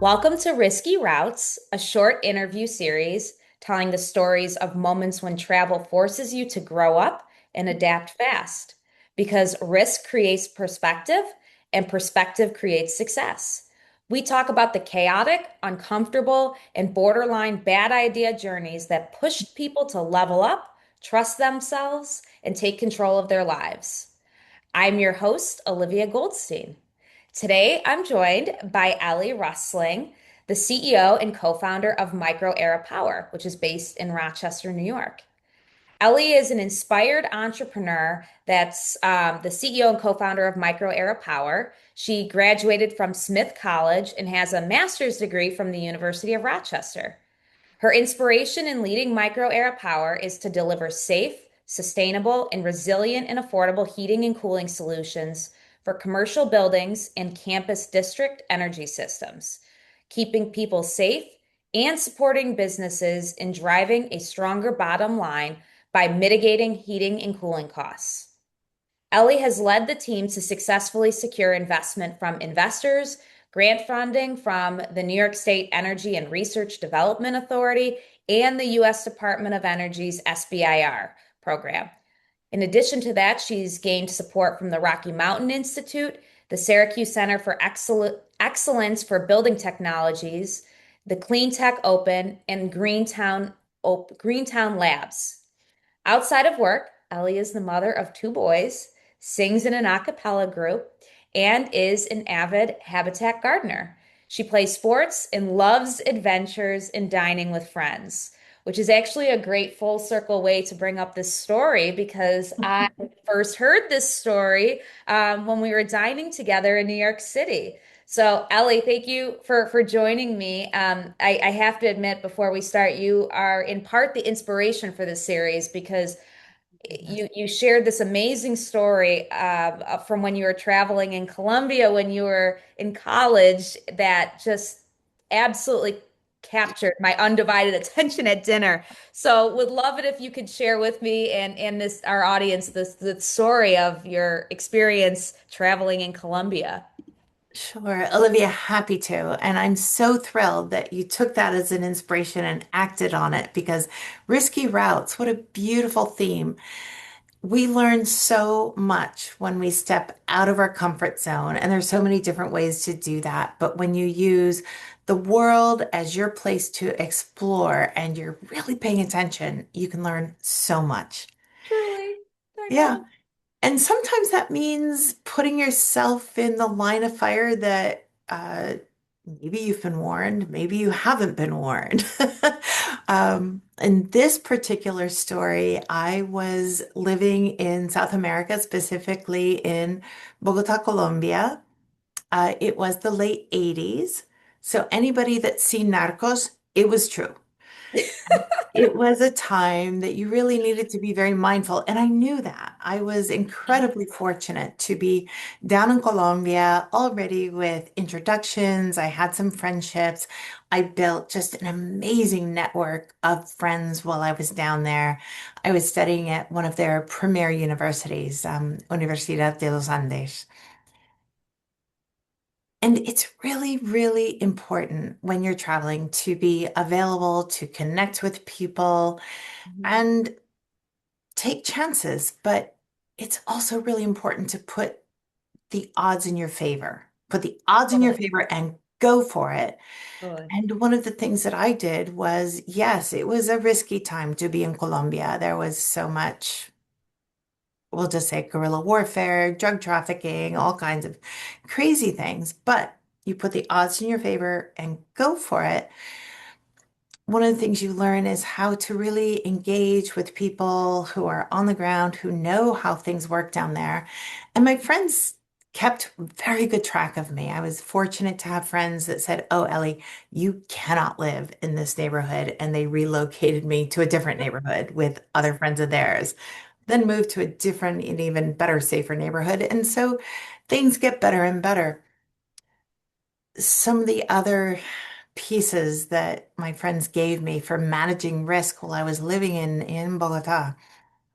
Welcome to Risky Routes, a short interview series telling the stories of moments when travel forces you to grow up and adapt fast. Because risk creates perspective and perspective creates success. We talk about the chaotic, uncomfortable, and borderline bad idea journeys that pushed people to level up, trust themselves, and take control of their lives. I'm your host, Olivia Goldstein. Today, I'm joined by Ellie Rusling, the CEO and co-founder of MicroEra Power, which is based in Rochester, New York. Ellie is an inspired entrepreneur that's the CEO and co-founder of MicroEra Power. She graduated from Smith College and has a master's degree from the University of Rochester. Her inspiration in leading MicroEra Power is to deliver safe, sustainable, and resilient and affordable heating and cooling solutions for commercial buildings and campus district energy systems, keeping people safe and supporting businesses in driving a stronger bottom line by mitigating heating and cooling costs. Ellie has led the team to successfully secure investment from investors, grant funding from the New York State Energy and Research Development Authority, and the U.S. Department of Energy's SBIR program. In addition to that, she's gained support from the Rocky Mountain Institute, the Syracuse Center for Excellence for Building Technologies, the Clean Tech Open, and Greentown Labs. Outside of work, Ellie is the mother of two boys, sings in an a cappella group, and is an avid habitat gardener. She plays sports and loves adventures and dining with friends, which is actually a great full circle way to bring up this story because I first heard this story when we were dining together in New York City. So, Ellie, thank you for joining me. I have to admit, before we start, you are in part the inspiration for this series because you shared this amazing story from when you were traveling in Colombia when you were in college that just absolutely captured my undivided attention at dinner. So would love it if you could share with me and this our audience this the story of your experience traveling in Colombia. Sure, Olivia, happy to. And I'm so thrilled that you took that as an inspiration and acted on it because risky routes, what a beautiful theme. We learn so much when we step out of our comfort zone, and there's so many different ways to do that. But when you use the world as your place to explore and you're really paying attention, you can learn so much. Truly, I Yeah. know. And sometimes that means putting yourself in the line of fire that maybe you've been warned, maybe you haven't been warned. In this particular story, I was living in South America, specifically in Bogotá, Colombia. It was the late 80s. So anybody that's seen Narcos, it was true. It was a time that you really needed to be very mindful. And I knew that. I was incredibly fortunate to be down in Colombia already with introductions. I had some friendships. I built just an amazing network of friends while I was down there. I was studying at one of their premier universities, Universidad de los Andes. And it's really, really important when you're traveling to be available, to connect with people Mhm. and take chances, but it's also really important to put the odds in your favor. Put the odds in your Totally, favor and go for it. totally. And one of the things that I did was, yes, it was a risky time to be in Colombia. There was so much, we'll just say guerrilla warfare, drug trafficking, all kinds of crazy things. But you put the odds in your favor and go for it. One of the things you learn is how to really engage with people who are on the ground, who know how things work down there. And my friends kept very good track of me. I was fortunate to have friends that said, "Oh, Ellie, you cannot live in this neighborhood." And they relocated me to a different neighborhood with other friends of theirs, then moved to a different and even better, safer neighborhood. And so things get better and better. Some of the other pieces that my friends gave me for managing risk while I was living in Bogota.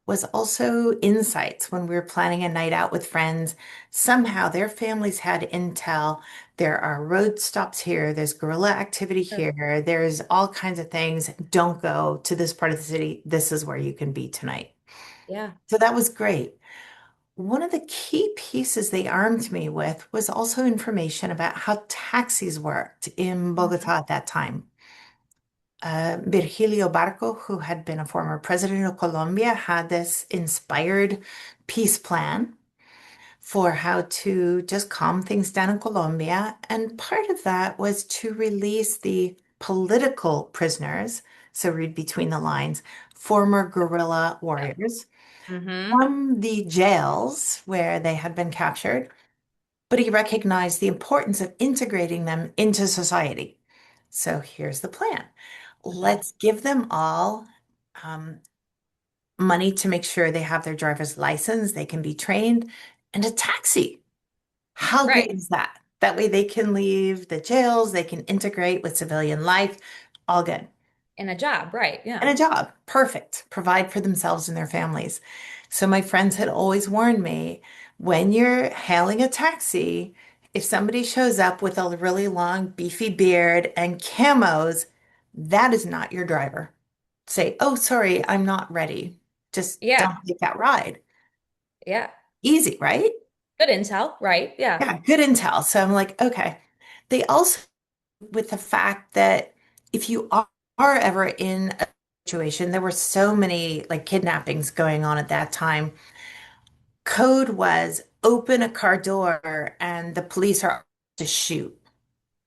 was also insights when we were planning a night out with friends. Somehow their families had intel. There are road stops here, there's guerrilla activity Sure. here, there's all kinds of things. Don't go to this part of the city. This is where you can be tonight. Yeah. So that was great. One of the key pieces they armed me with was also information about how taxis worked in Mhm. Bogota at that time. Virgilio Barco, who had been a former president of Colombia, had this inspired peace plan for how to just calm things down in Colombia. And part of that was to release the political prisoners, so read between the lines, former guerrilla warriors Mm-hmm. from the jails where they had been captured, but he recognized the importance of integrating them into society. So here's the plan. Okay. Let's give them all um, money to make sure they have their driver's license, they can be trained, and a taxi. How great Right. is that? That way they can leave the jails, they can integrate with civilian life, all good. In a job, right? And Yeah. a job, perfect. Provide for themselves and their families. So my friends had always warned me when you're hailing a taxi, if somebody shows up with a really long, beefy beard and camos, that is not your driver. Say, oh, sorry, I'm not ready. Just Yeah. don't take that ride. Yeah. Easy, right? Good intel, right? Yeah. Yeah, good intel. So I'm like, okay. They also, with the fact that if you are ever in a situation, there were so many like kidnappings going on at that time. Code was open a car door and the police are to shoot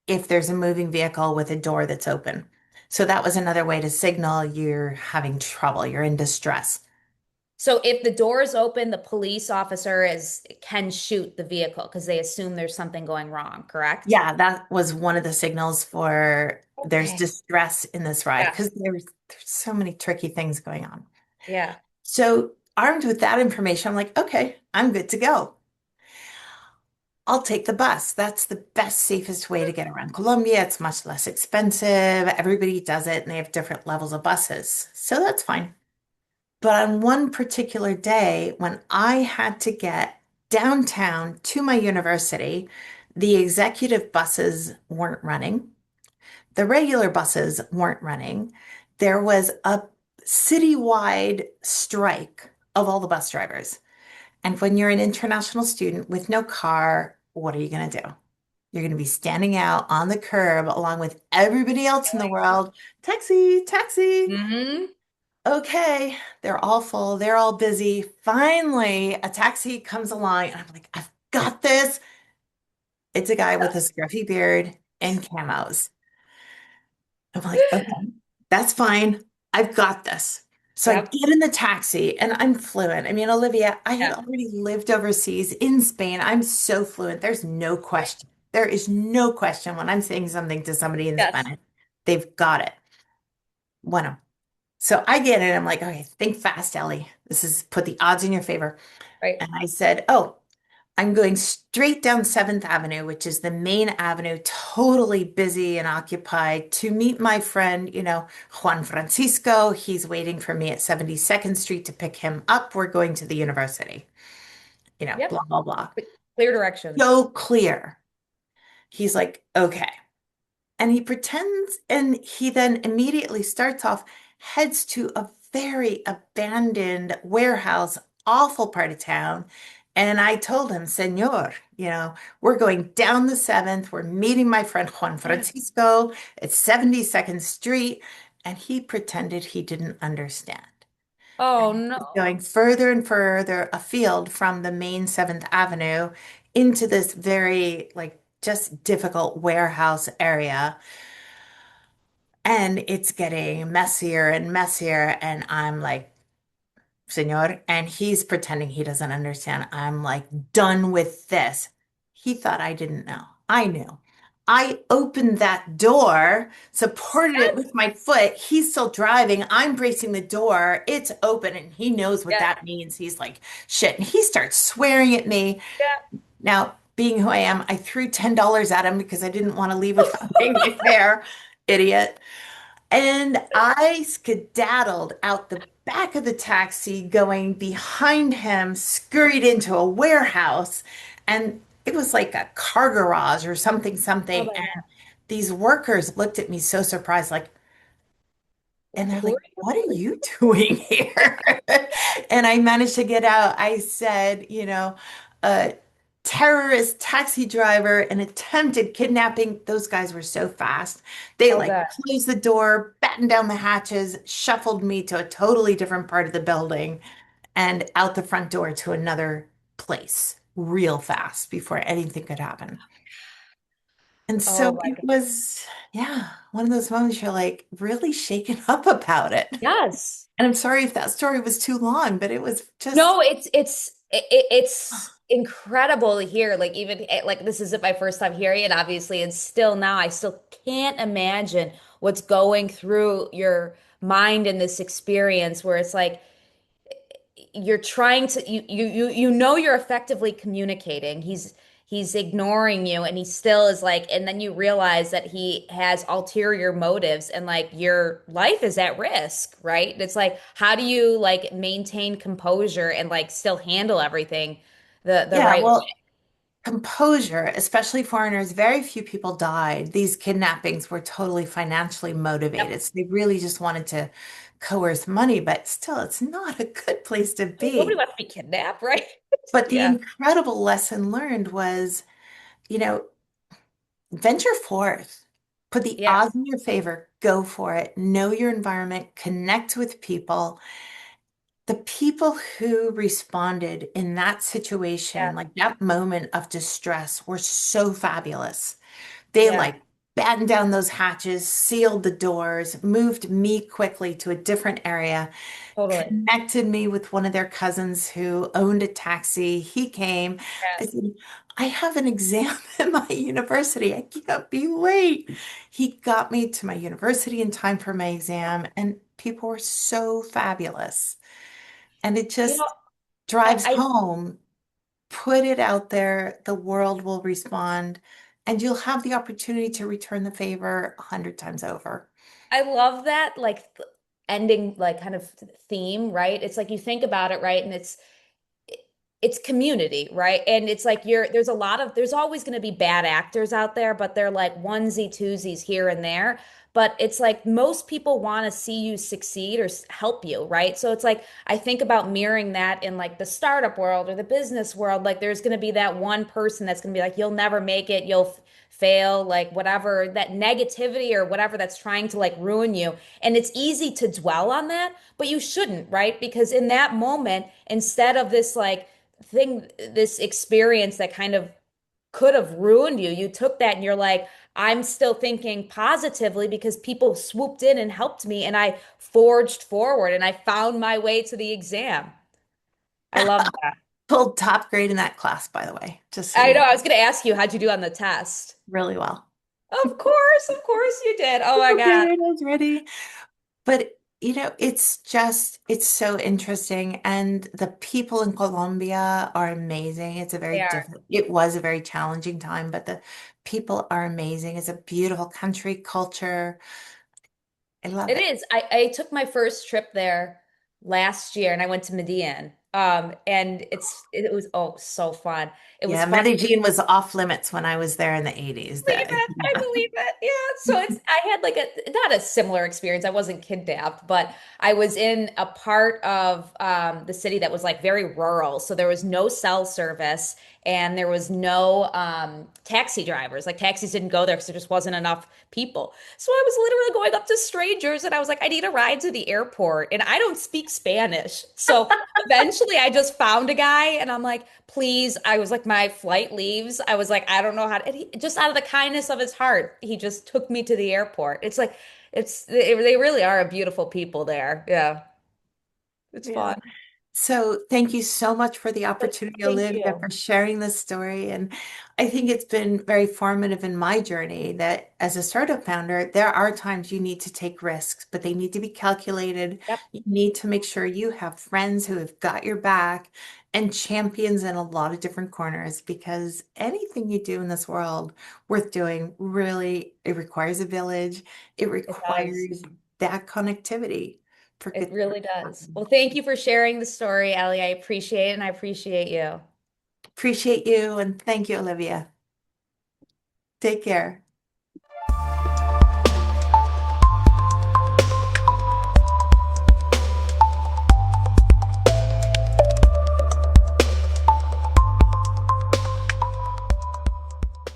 if there's a moving vehicle with a door that's open. So that was another way to signal you're having trouble, you're in distress. So if the door is open, the police officer is can shoot the vehicle because they assume there's something going wrong, correct? Yeah, that was one of the signals for there's Okay. distress in this ride Yeah. because there's so many tricky things going on. Yeah. So armed with that information, I'm like, okay, I'm good to go. I'll take the bus. That's the best, safest way to get around Colombia. It's much less expensive. Everybody does it, and they have different levels of buses. So that's fine. But on one particular day, when I had to get downtown to my university, the executive buses weren't running. The regular buses weren't running. There was a citywide strike of all the bus drivers. And when you're an international student with no car, what are you going to do? You're going to be standing out on the curb along with everybody else in the world. Taxi, taxi. Mm-hmm. Okay, they're all full. They're all busy. Finally, a taxi comes along, and I'm like, I've got this. It's a guy with a scruffy beard and camos. I'm like, okay, that's fine. I've got this. So I Yep. get in the taxi and I'm fluent. I mean, Olivia, I had Yeah. already lived overseas in Spain. I'm so fluent. There's no question. There is no question when I'm saying something to somebody in Yes. Spanish, they've got it. Bueno. So I get it. I'm like, okay, think fast, Ellie. This is put the odds in your favor. Right. And I said, oh, I'm going straight down 7th Avenue, which is the main avenue, totally busy and occupied, to meet my friend, Juan Francisco. He's waiting for me at 72nd Street to pick him up. We're going to the university, Yep. blah, blah, blah. Clear directions. So clear. He's like, okay. And he pretends, and he then immediately starts off, heads to a very abandoned warehouse, awful part of town. And I told him, Senor, we're going down the 7th. We're meeting my friend Juan Yeah. Francisco at 72nd Street. And he pretended he didn't understand. Oh And he's no. going further and further afield from the main 7th Avenue into this very, like, just difficult warehouse area. And it's getting messier and messier. And I'm like, Senor. And he's pretending he doesn't understand. I'm like, done with this. He thought I didn't know. I knew. I opened that door, supported it Yes. with my foot. He's still driving. I'm bracing the door. It's open, and he knows what Yeah. that means. He's like, shit. And he starts swearing at me. Yeah. Now, being who I am, I threw $10 at him because I didn't want to leave without paying my fare. Idiot. And I skedaddled out the back of the taxi, going behind him, scurried into a warehouse, and it was like a car garage or something, Oh something. my And God. these workers looked at me so surprised, like, and they're Who like, are "What are you? you doing here?" And I managed to get out. I said, a terrorist taxi driver and attempted kidnapping. Those guys were so fast. They Oh, like God. closed the door, battened down the hatches, shuffled me to a totally different part of the building and out the front door to another place real fast before anything could happen. And Oh so my it God. was, yeah, one of those moments you're like really shaken up about it. Yes. And I'm sorry if that story was too long, but it was just, No, it's incredible to hear. Like even like this isn't my first time hearing it, obviously, and still now I still can't imagine what's going through your mind in this experience where it's like you're trying to you know you're effectively communicating. He's ignoring you and he still is like, and then you realize that he has ulterior motives and like your life is at risk, right? It's like how do you like maintain composure and like still handle everything the yeah, right way? well, composure, especially foreigners, very few people died. These kidnappings were totally financially Yep. motivated. So they really just wanted to coerce money, but still, it's not a good place to Like, nobody be. wants to be kidnapped, right? But the Yeah. incredible lesson learned was, you know, venture forth, put the odds Yes. in your favor, go for it, know your environment, connect with people. The people who responded in that situation, Yeah. like that moment of distress, were so fabulous. They Yeah. like battened down those hatches, sealed the doors, moved me quickly to a different area, Totally. connected me with one of their cousins who owned a taxi. He came. I Yes. said, I have an exam at my university. I can't be late. He got me to my university in time for my exam, and people were so fabulous. And it You know, just drives I home. Put it out there, the world will respond, and you'll have the opportunity to return the favor 100 times over. I love that like ending like kind of theme, right? It's like you think about it, right? And it's community, right? And it's like there's always going to be bad actors out there, but they're like onesie twosies here and there. But it's like most people want to see you succeed or help you, right? So it's like I think about mirroring that in like the startup world or the business world. Like there's going to be that one person that's going to be like, you'll never make it, you'll fail, like whatever, that negativity or whatever that's trying to like ruin you. And it's easy to dwell on that, but you shouldn't, right? Because in that moment, instead of this like this experience that kind of could have ruined you, you took that and you're like, I'm still thinking positively because people swooped in and helped me and I forged forward and I found my way to the exam. I love that. Pulled top grade in that class, by the way, just so I you know. know, I was going to ask you, how'd you do on the test? really well. Of course you did. Oh my God. Okay, I was ready. But it's so interesting. And the people in Colombia are amazing. They are. It was a very challenging time, but the people are amazing. It's a beautiful country, culture. I love It it. is. I took my first trip there last year and I went to Medellin. And it was oh so fun. It was Yeah, fun. Medellin was off limits when I was there in the 80s. Believe it. I believe it. Yeah. So I had like a not a similar experience. I wasn't kidnapped, but I was in a part of the city that was like very rural. So there was no cell service and there was no taxi drivers. Like taxis didn't go there because there just wasn't enough people. So I was literally going up to strangers and I was like, I need a ride to the airport. And I don't speak Spanish. So eventually I just found a guy and I'm like, please. I was like, my flight leaves. I was like, I don't know how to, and he, just out of the kindness of his heart, he just took me to the airport. It's like, they really are a beautiful people there. Yeah. It's Yeah. fun. So thank you so much for the opportunity, Thank Olivia, you. for sharing this story. And I think it's been very formative in my journey that as a startup founder, there are times you need to take risks, but they need to be calculated. Yep, You need to make sure you have friends who have got your back and champions in a lot of different corners because anything you do in this world worth doing really, it requires a village. It it does. requires that connectivity for It good. really does. Well, thank you for sharing the story, Ellie. I appreciate it and I appreciate you. Appreciate you and thank you, Olivia. Take care.